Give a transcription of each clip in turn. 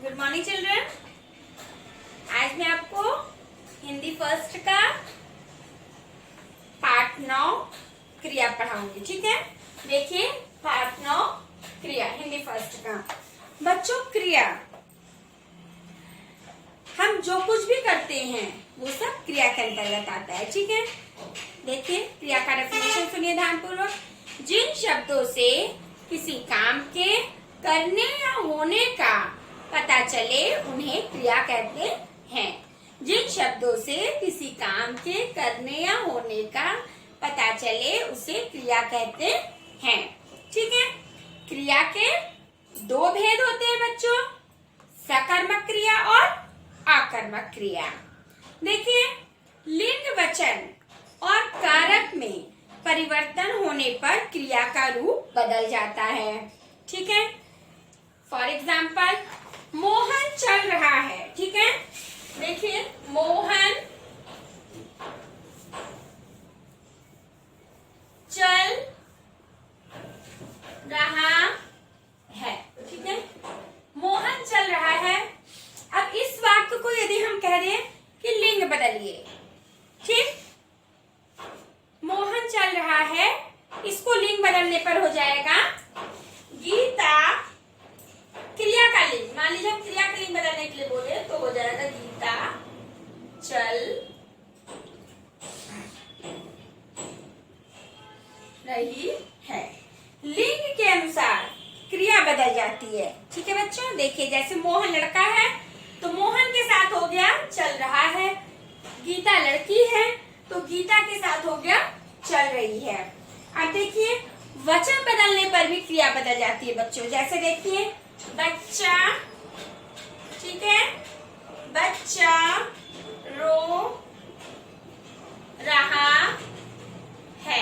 Good morning children. आज मैं आपको हिंदी फर्स्ट का पार्ट 9 क्रिया पढ़ाऊंगी। ठीक है, देखिए पार्ट 9 क्रिया हिंदी फर्स्ट का। बच्चों, क्रिया हम जो कुछ भी करते हैं वो सब क्रिया के अंतर्गत आता है। ठीक है, देखिए क्रिया का डेफिनेशन सुनिए ध्यानपूर्वक। जिन शब्दों से किसी काम के करने या होने का पता चले उन्हें क्रिया कहते हैं। जिन शब्दों से किसी काम के करने या होने का पता चले उसे क्रिया कहते हैं। ठीक है, क्रिया के दो भेद होते हैं बच्चों, सकर्मक क्रिया और आकर्मक क्रिया। देखिए, लिंग वचन और कारक में परिवर्तन होने पर क्रिया का रूप बदल जाता है। ठीक है, फॉर एग्जाम्पल मोहन चल रहा है। ठीक है, देखिए मोहन चल रहा है। ठीक है, मोहन चल रहा है। अब इस वाक्य को यदि हम कह दें कि लिंग बदलिए, ठीक, मोहन चल रहा है, इसको लिंग बदलने पर हो जाएगा गीता। क्रिया का लिंग, मान लीजिए हम क्रिया का लिंग बदलने के लिए बोले तो हो जाएगा गीता चल रही है। लिंग के अनुसार क्रिया बदल जाती है। ठीक है बच्चों, देखिए जैसे मोहन लड़का है तो मोहन के साथ हो गया चल रहा है। गीता लड़की है तो गीता के साथ हो गया चल रही है। अब देखिए वचन बदलने पर भी क्रिया बदल जाती है बच्चों। जैसे देखिए बच्चा, ठीक है, बच्चा रो रहा है।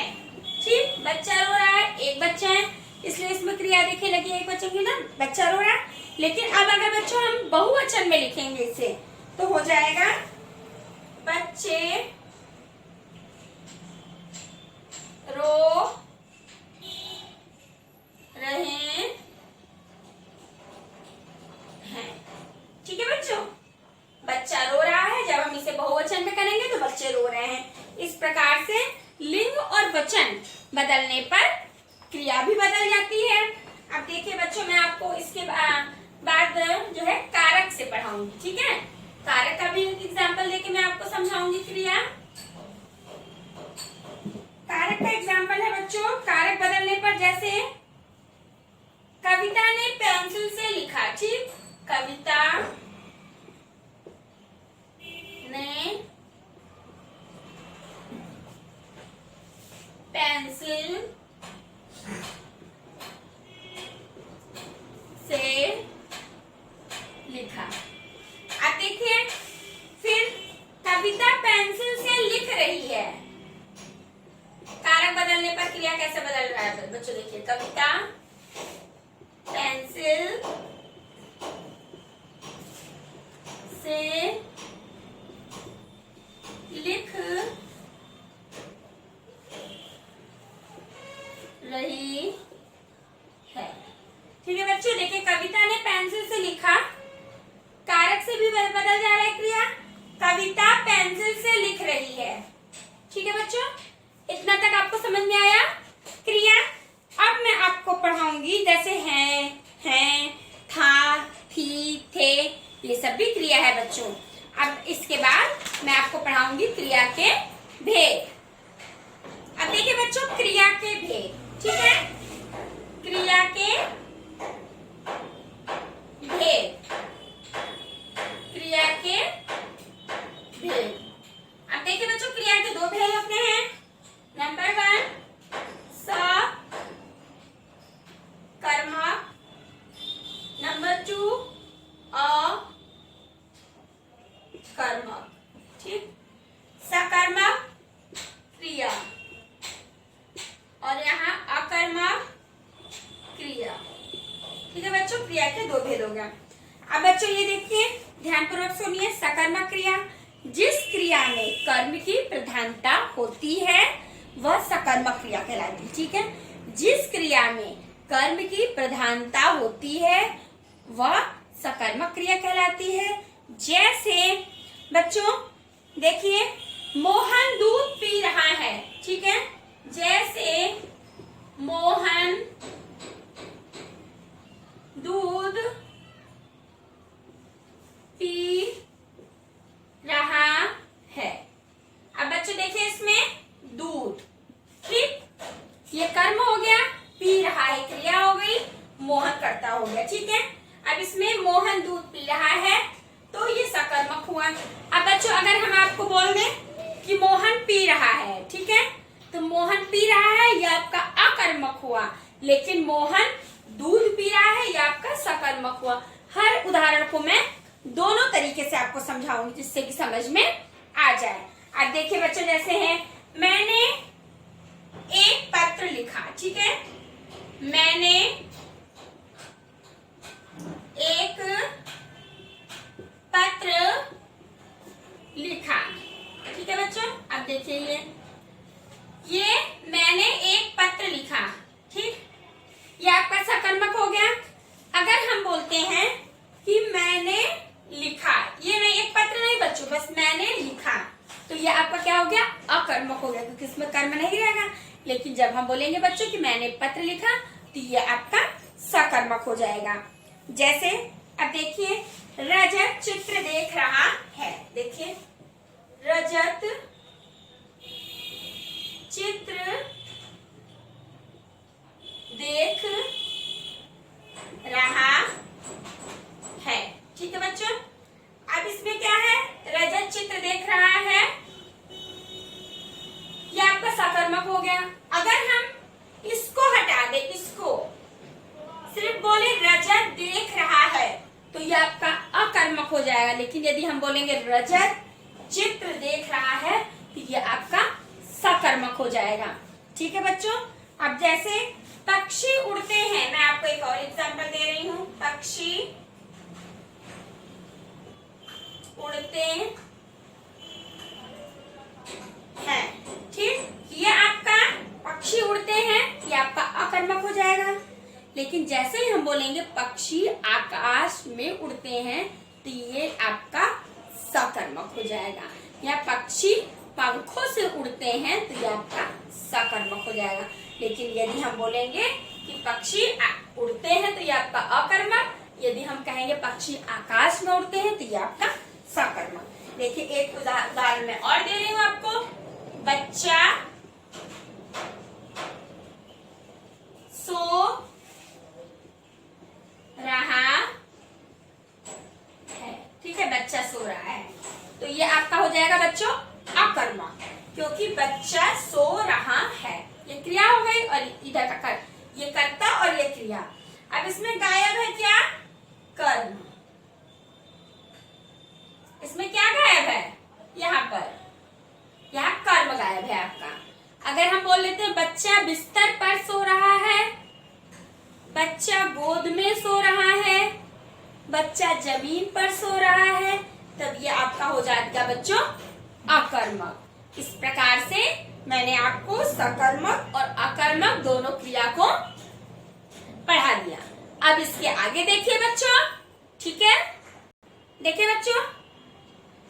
ठीक, बच्चा रो रहा है, एक बच्चा है इसलिए इसमें क्रिया देखिए लगी एक बच्चे की ना, बच्चा रो रहा है। लेकिन अब अगर बच्चों हम बहुवचन में लिखेंगे इसे तो हो जाएगा बच्चे रो रहे हैं। ठीक है बच्चों, बच्चा रो रहा है, जब हम इसे बहुवचन में करेंगे तो बच्चे रो रहे हैं। इस प्रकार से लिंग और वचन बदलने पर क्रिया भी बदल जाती है। अब देखिए बच्चों, मैं आपको इसके बाद जो है कारक से पढ़ाऊंगी। ठीक है, कारक का भी एग्जाम्पल देके मैं आपको समझाऊंगी क्रिया। कारक का एग्जाम्पल है बच्चों, कारक बदलने पर जैसे कविता ने पेंसिल से लिखा। ठीक, कविता ने पेंसिल से लिखा। अब देखिए फिर कविता पेंसिल से लिख रही है। कारक बदलने पर क्रिया कैसे बदल रहा है बच्चों, देखिए कविता पेंसिल से लिख रही है। ठीक है बच्चों, देखिए कविता ने पेंसिल से लिखा, कारक से भी बदल जा रहा है क्रिया, कविता पेंसिल से लिख रही है। ठीक है बच्चों, इतना तक आपको समझ में आया क्रिया। अब मैं आपको पढ़ाऊंगी जैसे हैं, था, थी, थे, ये सब भी क्रिया है बच्चों। अब इसके बाद मैं आपको पढ़ाऊंगी क्रिया के भेद। अब देखिए बच्चों क्रिया के भेद। ठीक है, क्रिया के भेद, क्रिया के भेद। अब देखिए बच्चों क्रिया के दो भेद होते हैं। नंबर 1 सकर्मक, नंबर 2 अकर्मक। ठीक, सकर्मक क्रिया और यहाँ अकर्मक क्रिया। ठीक है बच्चों, क्रिया के दो भेद हो गया। अब बच्चों ये देखिए ध्यानपूर्वक सुनिए, सकर्मक क्रिया, जिस क्रिया में कर्म की प्रधानता होती है वह सकर्मक क्रिया कहलाती है। ठीक है, जिस क्रिया में कर्म की प्रधानता होती है वह सकर्मक क्रिया जाती है। जैसे बच्चों देखिए, मोहन दूध पी रहा है, ठीक है। जैसे मोहन दूध पी रहा है। अब बच्चों देखिए, इसमें दूध, ठीक, ये कर्म हो गया, पी रहा है क्रिया हो गई, मोहन कर्ता हो गया, ठीक है। अब इसमें मोहन दूध पी रहा है तो ये सकर्मक हुआ। अब बच्चों अगर हम आपको बोल दें कि मोहन पी रहा है, ठीक है, तो मोहन पी रहा है ये आपका अकर्मक हुआ, लेकिन मोहन दूध पी रहा है ये आपका सकर्मक हुआ। हर उदाहरण को मैं दोनों तरीके से आपको समझाऊंगी जिससे कि समझ में आ जाए। अब देखिए बच्चों, जैसे है मैंने एक पत्र लिखा, ठीक है, मैंने एक पत्र लिखा, ठीक है बच्चों। अब देखिए ये मैंने एक पत्र लिखा, ठीक, ये आपका सकर्मक हो गया। अगर हम बोलते हैं कि मैंने लिखा, ये नहीं एक पत्र नहीं बच्चों, बस मैंने लिखा, तो ये आपका क्या हो गया, अकर्मक हो गया, क्योंकि इसमें कर्म नहीं रहेगा। लेकिन जब हम बोलेंगे बच्चों कि मैंने पत्र लिखा, तो ये आपका सकर्मक हो जाएगा। जैसे अब देखिए, रजत चित्र देख रहा है, देखिए रजत चित्र देख रहा है, ठीक है बच्चों। अब इसमें क्या है, रजत चित्र देख रहा है, ये आपका सकर्मक हो गया। अगर हम इसको हटा दे, इसको सिर्फ बोले रजत देख रहा है, तो ये आपका अकर्मक हो जाएगा। लेकिन यदि हम बोलेंगे रजत चित्र देख रहा है, तो ये आपका सकर्मक हो जाएगा, ठीक है बच्चों। अब जैसे पक्षी उड़ते हैं, मैं आपको एक और एग्जांपल दे रही हूँ, पक्षी उड़ते हैं, ठीक, ये आपका पक्षी उड़ते हैं, ये आपका अकर्मक हो जाएगा। लेकिन जैसे ही हम बोलेंगे पक्षी आकाश में उड़ते हैं, तो ये आपका सकर्मक हो जाएगा। या पक्षी पंखों से उड़ते हैं, तो ये आपका सकर्मक हो जाएगा। लेकिन यदि हम बोलेंगे कि पक्षी उड़ते हैं, तो ये आपका अकर्मक। यदि हम कहेंगे पक्षी आकाश में उड़ते हैं, तो ये आपका सकर्मक। देखिए एक उदाहरण मैं और दे रही हूँ आपको, बच्चा सो रहा है, ठीक है, बच्चा सो रहा है, तो ये आपका हो जाएगा बच्चों अकर्मक, क्योंकि बच्चा सो रहा है, ये क्रिया हो गई, और इधर का कर, ये कर्ता और ये क्रिया। अब इसमें गायब है क्या, कर्म, इसमें क्या गायब है, यहाँ पर, यहाँ कर्म गायब है आपका। अगर हम बोल लेते हैं बच्चा बिस्तर पर सो रहा है, बच्चा गोद में सो रहा है, बच्चा जमीन पर सो रहा है, तब ये आपका हो जाएगा बच्चों अकर्मक। इस प्रकार से मैंने आपको सकर्मक और अकर्मक दोनों क्रिया को पढ़ा दिया। अब इसके आगे देखिए बच्चों, ठीक है, देखिए बच्चों,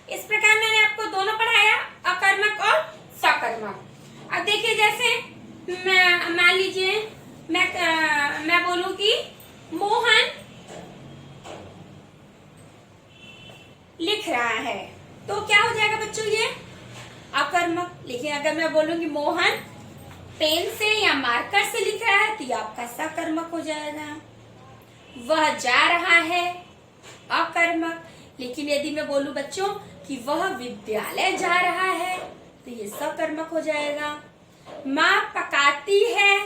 इस प्रकार मैंने आपको दोनों पढ़ाया, अकर्मक और सकर्मक। अब देखिए जैसे मान लीजिए मैं बोलूं कि मोहन लिख रहा है, तो क्या हो जाएगा बच्चों, ये अकर्मक। लेकिन अगर मैं बोलूंगी मोहन पेन से या मार्कर से लिख रहा है, तो ये आपका सकर्मक हो जाएगा। वह जा रहा है, अकर्मक। लेकिन यदि मैं बोलूं बच्चों कि वह विद्यालय जा रहा है, तो ये सकर्मक हो जाएगा। माँ पकाती है,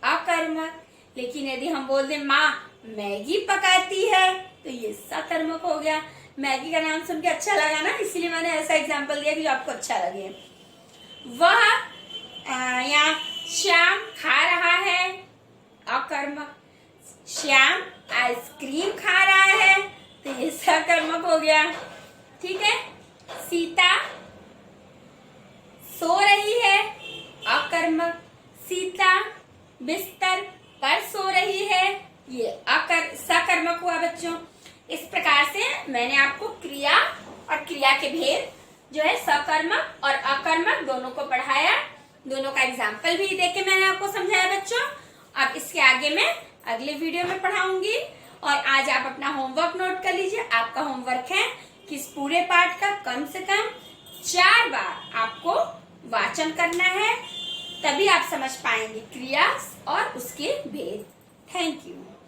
अकर्मक। लेकिन यदि हम बोल दें माँ मैगी पकाती है, तो ये सकर्मक हो गया। मैगी का नाम सुन के अच्छा लगा ना, इसीलिए मैंने ऐसा एग्जाम्पल दिया कि जो आपको अच्छा लगे। वह यहाँ श्याम खा रहा है, अकर्मक। श्याम आइसक्रीम खा रहा है, तो ये सकर्मक हो गया, ठीक है। सीता सो रही है, अकर्मक। सीता बिस्तर पर सो रही है, ये सकर्मक हुआ बच्चों। इस प्रकार से मैंने आपको क्रिया और क्रिया के भेद जो है सकर्मक और अकर्मक दोनों को पढ़ाया, दोनों का एग्जाम्पल भी देके मैंने आपको समझाया बच्चों। अब इसके आगे मैं अगले वीडियो में पढ़ाऊंगी। और आज आप अपना होमवर्क नोट कर लीजिए। आपका होमवर्क है कि इस पूरे पाठ का कम से कम 4 बार आपको वाचन करना है, तभी आप समझ पाएंगे क्रिया और उसके भेद। Thank you.